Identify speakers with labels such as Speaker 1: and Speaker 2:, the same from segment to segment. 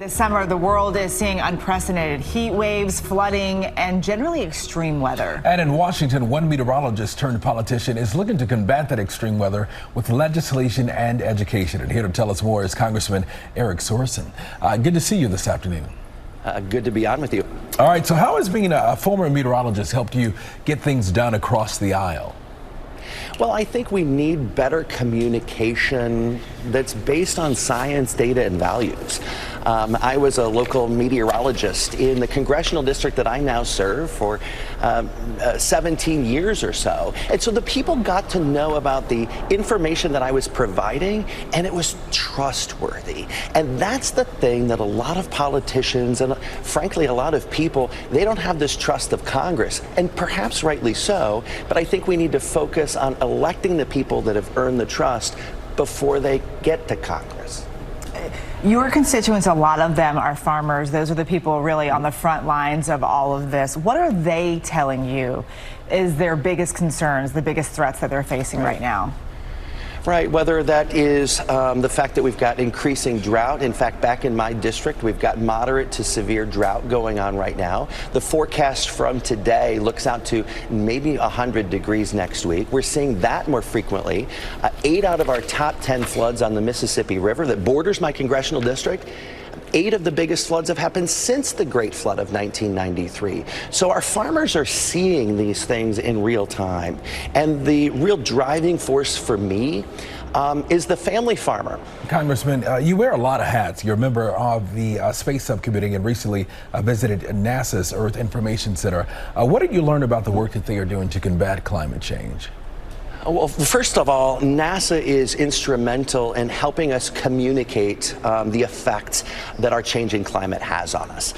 Speaker 1: This summer, the world is seeing unprecedented heat waves, flooding, and generally extreme weather.
Speaker 2: And in Washington, one meteorologist turned politician is looking to combat that extreme weather with legislation and education. And here to tell us more is Congressman Eric Sorensen. Good to see you this afternoon.
Speaker 3: Good to be on with you.
Speaker 2: All right, so how has being a former meteorologist helped you get things done across the aisle?
Speaker 3: Well, I think we need better communication that's based on science, data, and values. I was a local meteorologist in the congressional district that I now serve for 17 years or so. And so the people got to know about the information that I was providing, and it was trustworthy. And that's the thing that a lot of politicians and frankly a lot of people, they don't have this trust of Congress, and perhaps rightly so, but I think we need to focus on electing the people that have earned the trust before they get to Congress.
Speaker 1: Your constituents, a lot of them are farmers. Those are the people really on the front lines of all of this. What are they telling you is their biggest concerns, the biggest threats that they're facing right now?
Speaker 3: Right, whether that is the fact that we've got increasing drought. In fact, back in my district, we've got moderate to severe drought going on right now. The forecast from today looks out to maybe 100 degrees next week. We're seeing that more frequently. 8 out of our top 10 floods on the Mississippi River that borders my congressional district, 8 of the biggest floods have happened since the Great Flood of 1993. So our farmers are seeing these things in real time. And the real driving force for me is the family farmer.
Speaker 2: Congressman, you wear a lot of hats. You're a member of the Space Subcommittee and recently visited NASA's Earth Information Center. What did you learn about the work that they are doing to combat climate change?
Speaker 3: Well, first of all, NASA is instrumental in helping us communicate the effects that our changing climate has on us.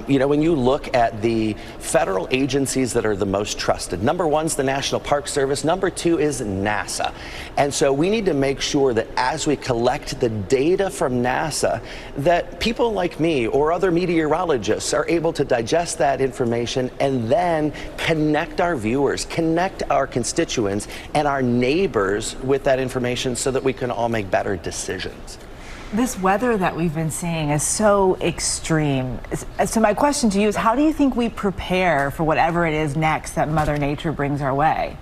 Speaker 3: When you look at the federal agencies that are the most trusted, number 1 is the National Park Service, number 2 is NASA. And so we need to make sure that as we collect the data from NASA, that people like me or other meteorologists are able to digest that information and then connect our viewers, connect our constituents and our neighbors with that information so that we can all make better decisions.
Speaker 1: This weather that we've been seeing is so extreme. So my question to you is, how do you think we prepare for whatever it is next that Mother Nature brings our way?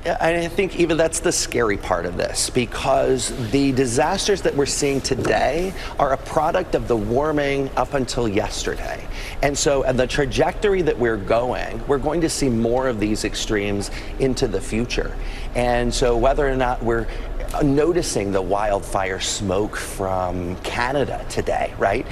Speaker 3: I think even that's the scary part of this, because the disasters that we're seeing today are a product of the warming up until yesterday. And so the trajectory that we're going to see more of these extremes into the future. And so whether or not we're noticing the wildfire smoke from Canada today, right?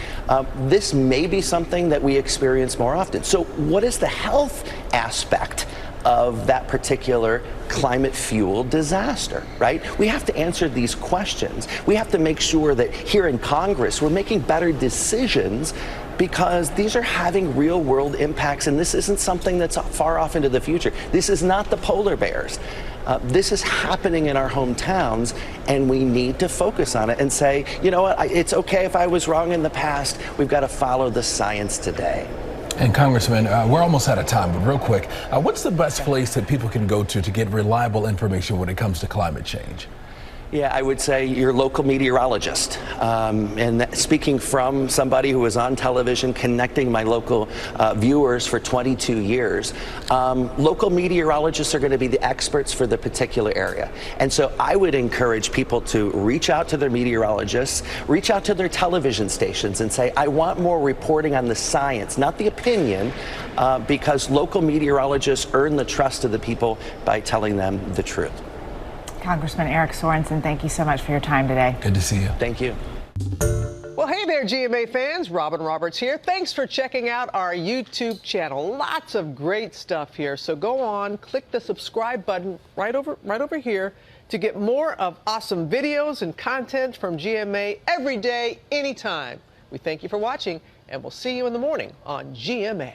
Speaker 3: This may be something that we experience more often. So what is the health aspect of that particular climate-fueled disaster, right? We have to answer these questions. We have to make sure that here in Congress we're making better decisions, because these are having real-world impacts, and this isn't something that's far off into the future. This is not the polar bears. This is happening in our hometowns, and we need to focus on it and say, you know what, it's okay if I was wrong in the past. We've got to follow the science today.
Speaker 2: And Congressman, we're almost out of time, but real quick, what's the best place that people can go to get reliable information when it comes to climate change?
Speaker 3: Yeah, I would say your local meteorologist. And speaking from somebody who was on television connecting my local viewers for 22 years, local meteorologists are going to be the experts for the particular area. And so I would encourage people to reach out to their meteorologists, reach out to their television stations and say, I want more reporting on the science, not the opinion, because local meteorologists earn the trust of the people by telling them the truth.
Speaker 1: Congressman Eric Sorensen, thank you so much for your time today.
Speaker 2: Good to see you.
Speaker 3: Thank you.
Speaker 4: Well, hey there, GMA fans. Robin Roberts here. Thanks for checking out our YouTube channel. Lots of great stuff here. So go on, click the subscribe button right over here to get more of awesome videos and content from GMA every day, anytime. We thank you for watching, and we'll see you in the morning on GMA.